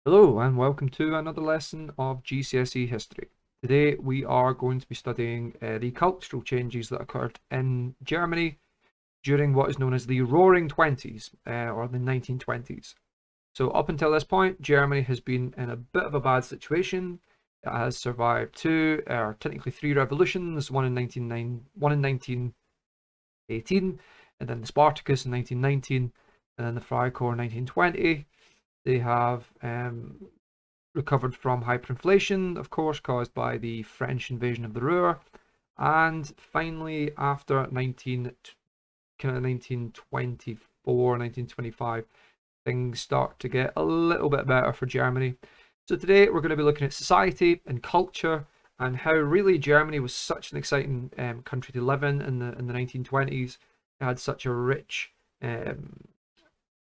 Hello and welcome to another lesson of GCSE history. Today we are going to be studying the cultural changes that occurred in Germany during what is known as the Roaring Twenties or the 1920s. So up until this point, Germany has been in a bit of a bad situation. It has survived two, or technically three revolutions, one in 1918, and then the Spartacus in 1919, and then the Freikorps in 1920. They have recovered from hyperinflation, of course, caused by the French invasion of the Ruhr. And finally, after 1924, 1925, things start to get a little bit better for Germany. So today we're going to be looking at society and culture and how really Germany was such an exciting country to live in the 1920s. It had such a rich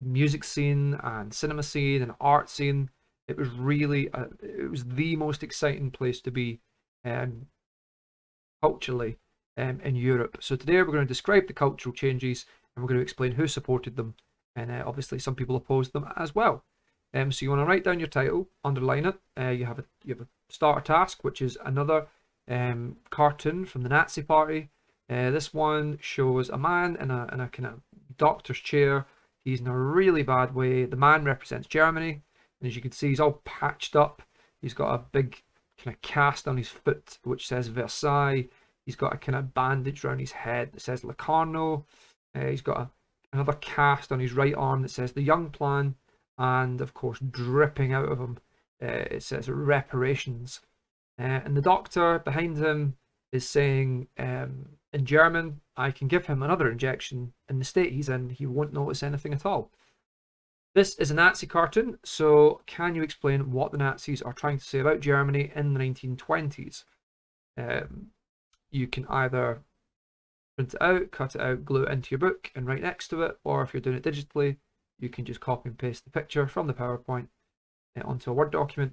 music scene and cinema scene and art scene. It was really it was the most exciting place to be um, culturally in Europe. So today we're going to describe the cultural changes and we're going to explain who supported them, and obviously some people opposed them as well. So you want to write down your title, underline it. You have a starter task, which is another cartoon from the Nazi Party. This one shows a man in a kind of doctor's chair. He's in a really bad way. The man represents Germany, and as you can see, he's all patched up. He's got a big kind of cast on his foot which says Versailles. He's got a kind of bandage around his head that says Locarno. He's got another cast on his right arm that says the Young Plan, and of course, dripping out of him, it says reparations. And the doctor behind him is saying in German, I can give him another injection. In the state he's in, he won't notice anything at all. This is a Nazi cartoon, so can you explain what the Nazis are trying to say about Germany in the 1920s? You can either print it out, cut it out, glue it into your book and write next to it, or if you're doing it digitally, you can just copy and paste the picture from the PowerPoint onto a Word document,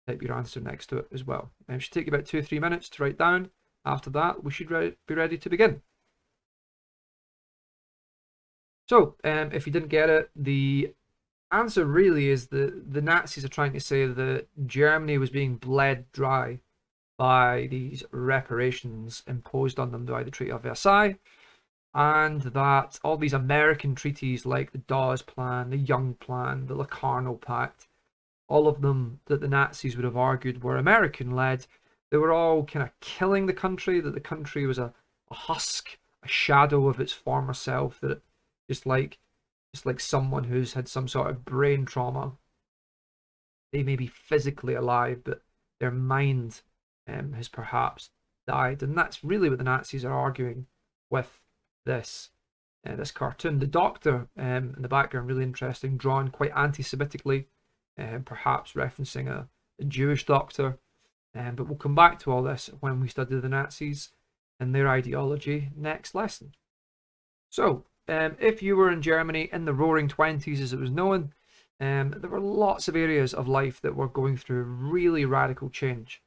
type your answer next to it as well. It should take you about 2 or 3 minutes to write down. After that, we should be ready to begin. So, if you didn't get it, the answer really is the Nazis are trying to say that Germany was being bled dry by these reparations imposed on them by the Treaty of Versailles, and that all these American treaties like the Dawes Plan, the Young Plan, the Locarno Pact, all of them that the Nazis would have argued were American led, they were all kind of killing the country, that the country was a husk, a shadow of its former self, that it, just like someone who's had some sort of brain trauma, they may be physically alive, but their mind has perhaps died. And that's really what the Nazis are arguing with this this cartoon. The doctor in the background, really interesting, drawn quite anti-Semitically, perhaps referencing a Jewish doctor. But we'll come back to all this when we study the Nazis and their ideology next lesson. So, if you were in Germany in the Roaring Twenties, as it was known, there were lots of areas of life that were going through really radical change.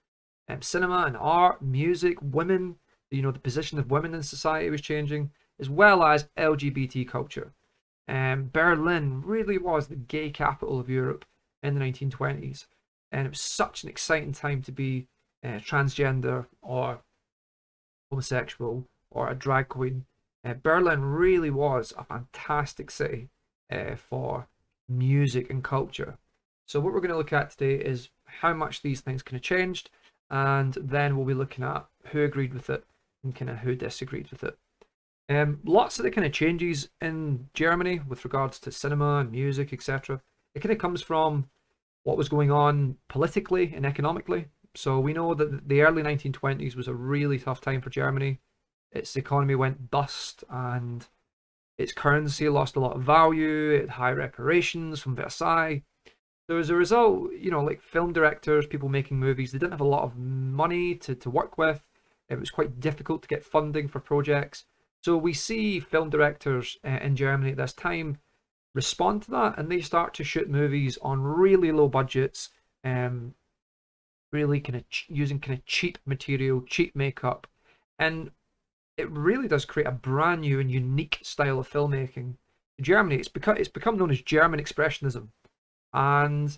Cinema and art, music, women, the position of women in society was changing, as well as LGBT culture. Berlin really was the gay capital of Europe in the 1920s, and it was such an exciting time to be transgender or homosexual or a drag queen. Berlin really was a fantastic city for music and culture. So what we're going to look at today is how much these things kind of changed, and then we'll be looking at who agreed with it and kind of who disagreed with it. Lots of the kind of changes in Germany with regards to cinema and music, etc. It kind of comes from what was going on politically and economically. So we know that the early 1920s was a really tough time for Germany. Its economy went bust and its currency lost a lot of value. It had high reparations from Versailles. So as a result, like film directors, people making movies, they didn't have a lot of money to work with. It was quite difficult to get funding for projects. So we see film directors in Germany at this time respond to that, and they start to shoot movies on really low budgets, really kind of using kind of cheap material, cheap makeup, and it really does create a brand new and unique style of filmmaking. In Germany, it's become known as German expressionism, and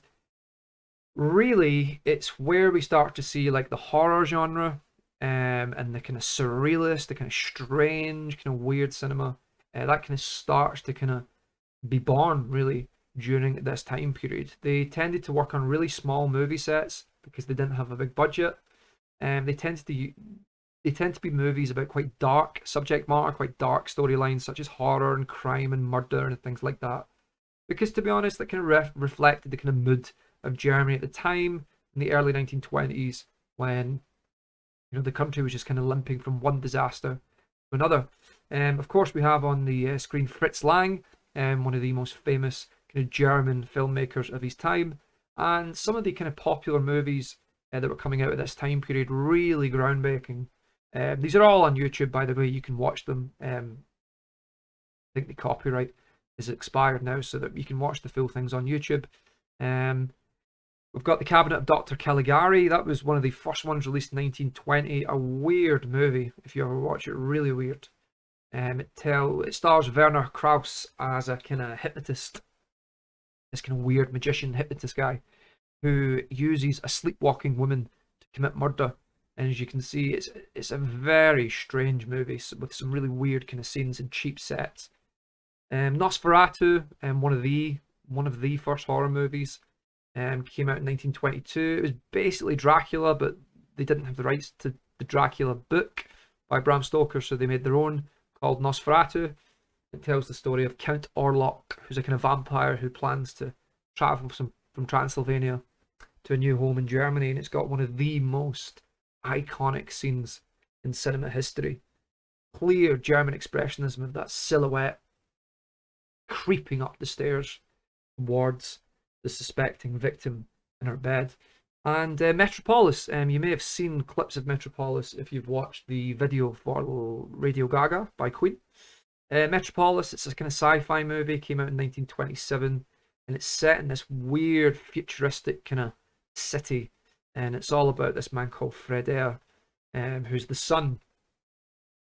really it's where we start to see like the horror genre, and the kind of surrealist, the kind of strange, kind of weird cinema. That kind of starts to kind of be born really during this time period. They tended to work on really small movie sets because they didn't have a big budget, and they tend to be movies about quite dark subject matter, quite dark storylines such as horror and crime and murder and things like that. Because to be honest, that kind of reflected the kind of mood of Germany at the time in the early 1920s, when the country was just kind of limping from one disaster to another. Of course, we have on the screen Fritz Lang, one of the most famous kind of German filmmakers of his time, and some of the kind of popular movies that were coming out at this time period, really groundbreaking. These are all on YouTube, by the way. You can watch them. I think the copyright is expired now, so that you can watch the full things on YouTube. We've got The Cabinet of Dr. Caligari. That was one of the first ones released in 1920. A weird movie, if you ever watch it, really weird. It stars Werner Krauss as a kind of hypnotist, this kind of weird magician hypnotist guy who uses a sleepwalking woman to commit murder. And as you can see, it's a very strange movie with some really weird kind of scenes and cheap sets. Nosferatu, one of the first horror movies, came out in 1922. It was basically Dracula, but they didn't have the rights to the Dracula book by Bram Stoker, so they made their own called Nosferatu. It tells the story of Count Orlok, who's a kind of vampire who plans to travel from Transylvania to a new home in Germany, and it's got one of the most iconic scenes in cinema history. Clear German expressionism of that silhouette creeping up the stairs towards the suspecting victim in her bed. And Metropolis, you may have seen clips of Metropolis if you've watched the video for Radio Gaga by Queen. Metropolis, it's a kind of sci-fi movie, came out in 1927, and it's set in this weird futuristic kind of city, and it's all about this man called Freder, who's the son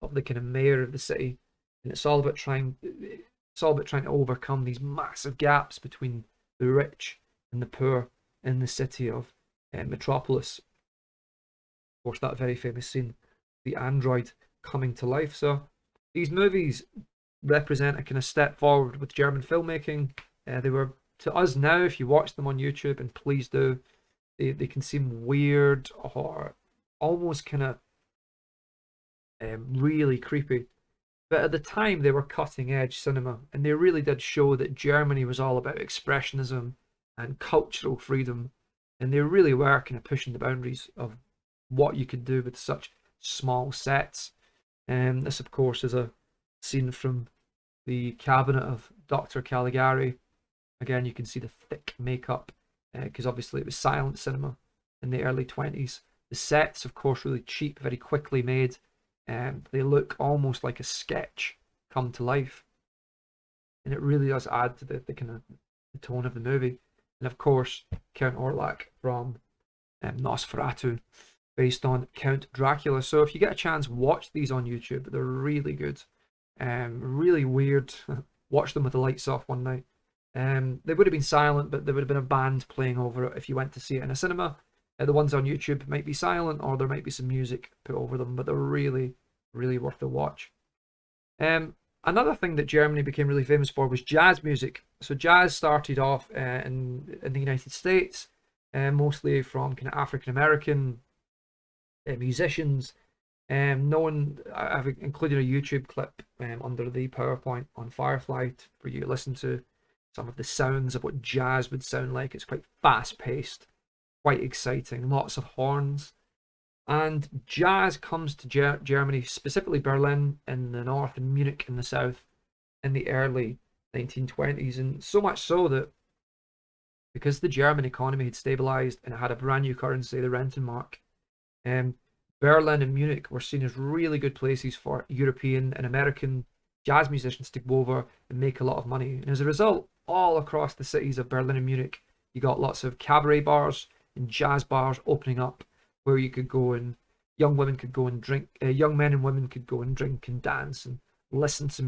of the kind of mayor of the city, and it's all about trying to overcome these massive gaps between the rich and the poor in the city of Metropolis. Of course, that very famous scene, the android coming to life. So these movies represent a kind of step forward with German filmmaking. They were, to us now, if you watch them on YouTube, and please do, they can seem weird or almost kind of really creepy. But at the time, they were cutting edge cinema, and they really did show that Germany was all about expressionism and cultural freedom, and they really were kind of pushing the boundaries of what you could do with such small sets. This, of course, is a scene from The Cabinet of Dr. Caligari. Again, you can see the thick makeup, because obviously it was silent cinema in the early 20s. The sets, of course, really cheap, very quickly made. They look almost like a sketch come to life, and it really does add to the kind of the tone of the movie. And of course, Count Orlok from Nosferatu, based on Count Dracula. So if you get a chance, watch these on YouTube. They're really good, really weird. Watch them with the lights off one night. They would have been silent, but there would have been a band playing over it if you went to see it in a cinema. The ones on YouTube might be silent, or there might be some music put over them, but they're really, really worth a watch. Another thing that Germany became really famous for was jazz music. So jazz started off in the United States, mostly from kind of African American musicians. I've included a YouTube clip under the PowerPoint on Firefly for you to listen to some of the sounds of what jazz would sound like. It's quite fast paced, quite exciting, lots of horns. And jazz comes to Germany, specifically Berlin in the north and Munich in the south, in the early 1920s. And so much so that because the German economy had stabilized and it had a brand new currency, the Rentenmark, Berlin and Munich were seen as really good places for European and American jazz musicians to go over and make a lot of money. And as a result, all across the cities of Berlin and Munich, you got lots of cabaret bars and jazz bars opening up, where you could go and young women could go and drink, young men and women could go and drink and dance and listen to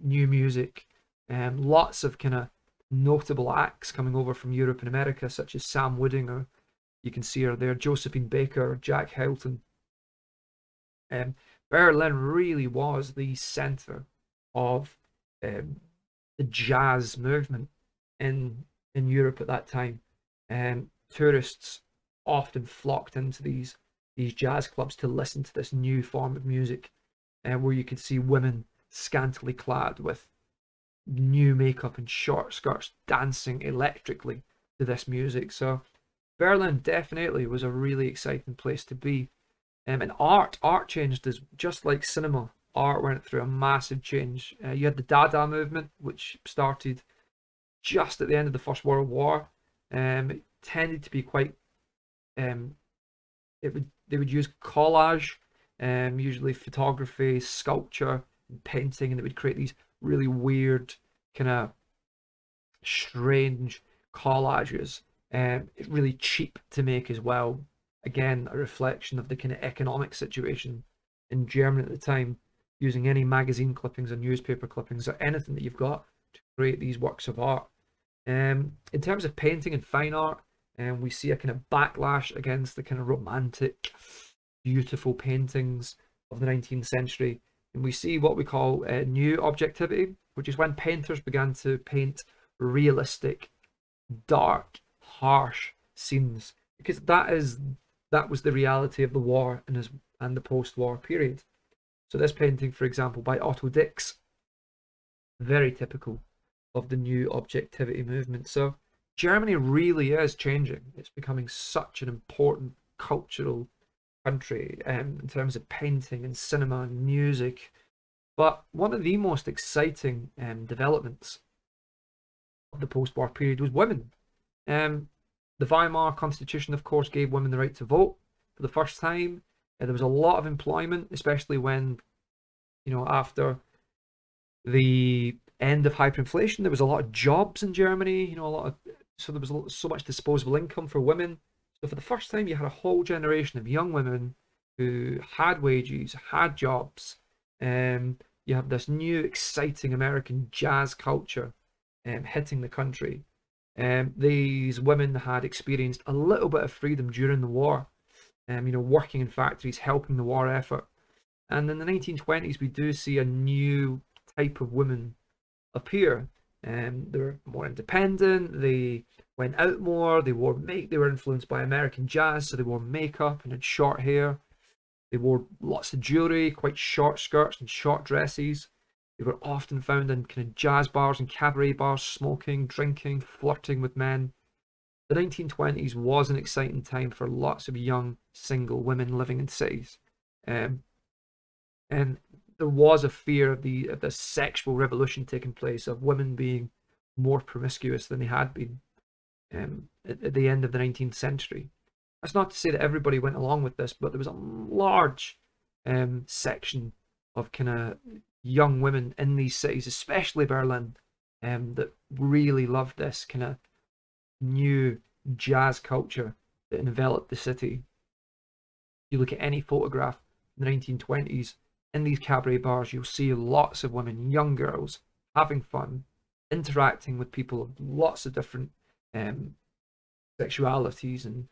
new music. Lots of kind of notable acts coming over from Europe and America, such as Sam Woodinger. You can see her there, Josephine Baker, Jack Hilton. Um, Berlin really was the center of um, the jazz movement in Europe at that time. Tourists often flocked into these jazz clubs to listen to this new form of music, where you could see women scantily clad with new makeup and short skirts dancing electrically to this music. So Berlin definitely was a really exciting place to be. And art changed as just like cinema. Art went through a massive change. You had the Dada movement, which started just at the end of the First World War. It tended to be quite. Um, they would use collage, usually photography, sculpture, and painting, and they would create these really weird, kind of strange collages. Really cheap to make as well. Again, a reflection of the kind of economic situation in Germany at the time, using any magazine clippings or newspaper clippings or anything that you've got to create these works of art. In terms of painting and fine art, we see a kind of backlash against the kind of romantic, beautiful paintings of the 19th century. And we see what we call new objectivity, which is when painters began to paint realistic, dark, harsh scenes, because that was the reality of the war and the post-war period. So this painting, for example, by Otto Dix, very typical of the new objectivity movement. So Germany really is changing. It's becoming such an important cultural country in terms of painting and cinema and music. But one of the most exciting developments of the post-war period was women. The Weimar Constitution, of course, gave women the right to vote for the first time. There was a lot of employment, especially when, after the end of hyperinflation, there was a lot of jobs in Germany. So there was so much disposable income for women. So for the first time, you had a whole generation of young women who had wages, had jobs. You have this new, exciting American jazz culture hitting the country. These women had experienced a little bit of freedom during the war, working in factories, helping the war effort. And in the 1920s, we do see a new type of women appear. They were more independent. They went out more. They were influenced by American jazz, so they wore makeup and had short hair. They wore lots of jewelry, quite short skirts and short dresses. They were often found in kind of jazz bars and cabaret bars, smoking, drinking, flirting with men. The 1920s was an exciting time for lots of young single women living in cities. Um, and there was a fear of the sexual revolution taking place, of women being more promiscuous than they had been at the end of the 19th century. That's not to say that everybody went along with this, but there was a large section of kind of young women in these cities, especially Berlin, that really loved this kind of new jazz culture that enveloped the city. You look at any photograph in the 1920s, in these cabaret bars, you'll see lots of women, young girls, having fun, interacting with people of lots of different sexualities and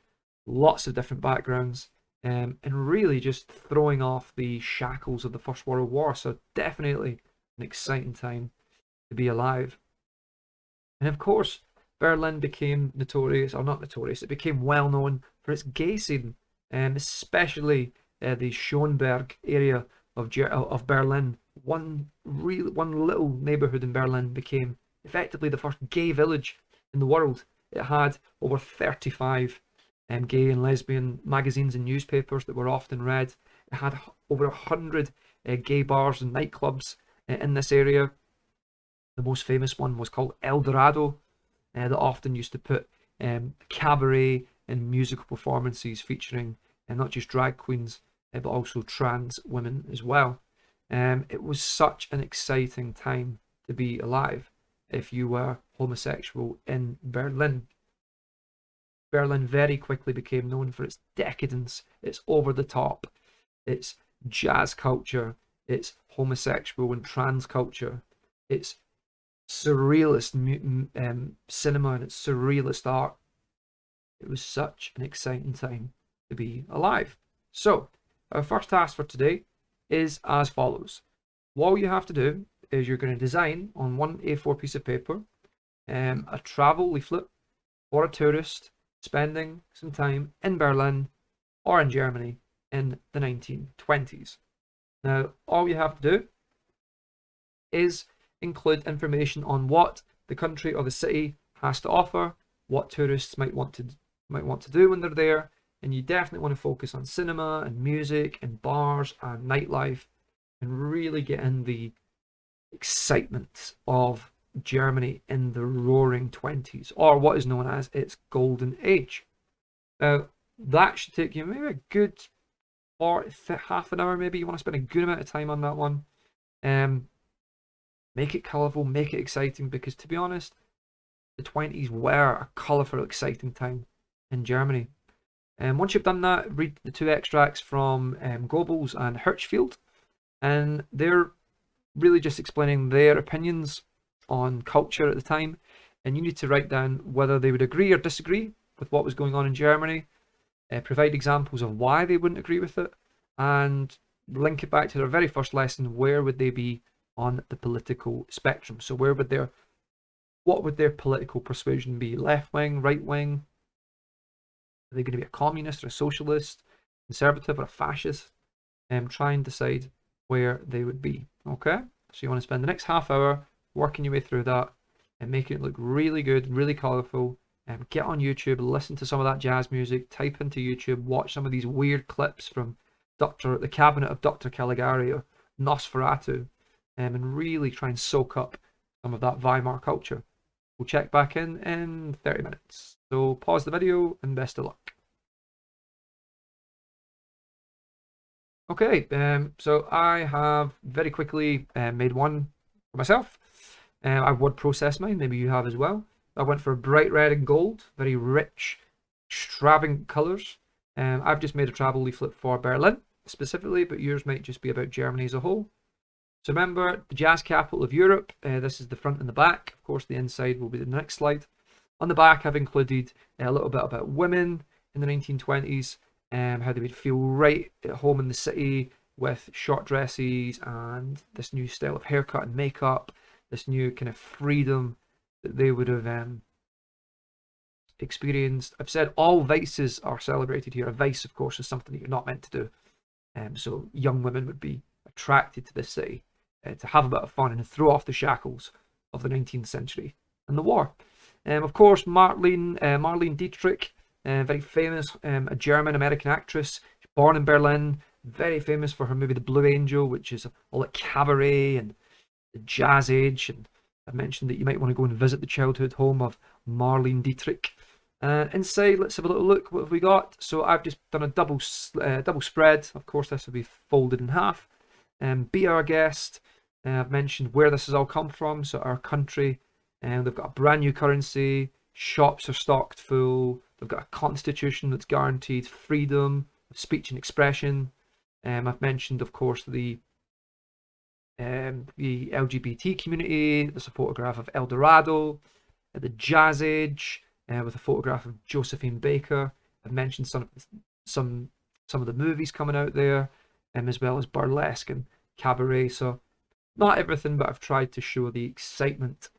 lots of different backgrounds, and really just throwing off the shackles of the First World War. So definitely an exciting time to be alive. And of course, Berlin became notorious, or not notorious, it became well known for its gay scene, especially the Schöneberg area of Berlin. One little neighborhood in Berlin became effectively the first gay village in the world. It had over 35 gay and lesbian magazines and newspapers that were often read. It had over 100 gay bars and nightclubs in this area. The most famous one was called El Dorado, that often used to put cabaret and musical performances featuring not just drag queens, but also trans women as well. It was such an exciting time to be alive if you were homosexual in Berlin. Berlin very quickly became known for its decadence, its over the top, its jazz culture, its homosexual and trans culture, its surrealist cinema and its surrealist art. It was such an exciting time to be alive. So, our first task for today is as follows. What you have to do is you're going to design on one A4 piece of paper a travel leaflet for a tourist spending some time in Berlin or in Germany in the 1920s. Now, all you have to do is include information on what the country or the city has to offer, what tourists might want to do when they're there, and you definitely want to focus on cinema and music and bars and nightlife and really get in the excitement of Germany in the roaring 20s, or what is known as its golden age. Now, that should take you maybe a good half an hour, maybe. You want to spend a good amount of time on that one. Make it colourful, make it exciting, because to be honest, the 20s were a colourful, exciting time in Germany. And once you've done that, read the two extracts from Goebbels and Hirschfeld, and they're really just explaining their opinions on culture at the time, and you need to write down whether they would agree or disagree with what was going on in Germany, provide examples of why they wouldn't agree with it, and link it back to their very first lesson. Where would they be on the political spectrum? So what would their political persuasion be? Left wing, right wing? Are they going to be a communist or a socialist, conservative or a fascist? Try and decide where they would be. Okay, so you want to spend the next half hour working your way through that and making it look really good, really colourful. Get on YouTube, listen to some of that jazz music, type into YouTube, watch some of these weird clips from the Cabinet of Dr. Caligari or Nosferatu, and really try and soak up some of that Weimar culture. We'll check back in 30 minutes. So pause the video and best of luck. Okay, so I have very quickly made one for myself. I've word processed mine, maybe you have as well. I went for bright red and gold, very rich, extravagant colours. I've just made a travel leaflet for Berlin specifically, but yours might just be about Germany as a whole. So remember, the jazz capital of Europe. This is the front and the back. Of course, the inside will be the next slide. On the back, I've included a little bit about women in the 1920s, how they would feel right at home in the city with short dresses and this new style of haircut and makeup, this new kind of freedom that they would have experienced. I've said all vices are celebrated here. A vice, of course, is something that you're not meant to do. So young women would be attracted to this city to have a bit of fun and throw off the shackles of the 19th century and the war. Of course, Marlene Dietrich, very famous, a German-American actress, born in Berlin, very famous for her movie The Blue Angel, which is all like cabaret and the jazz age. And I've mentioned that you might want to go and visit the childhood home of Marlene Dietrich. Inside, let's have a little look. What have we got? So I've just done a double spread. Of course, this will be folded in half. Be our guest. I've mentioned where this has all come from. So our country, and they've got a brand new currency. Shops are stocked full. They've got a constitution that's guaranteed freedom of speech and expression. I've mentioned, of course, the LGBT community. There's a photograph of El Dorado, the Jazz Age, with a photograph of Josephine Baker. I've mentioned some of the movies coming out there, as well as burlesque and cabaret. So not everything, but I've tried to show the excitement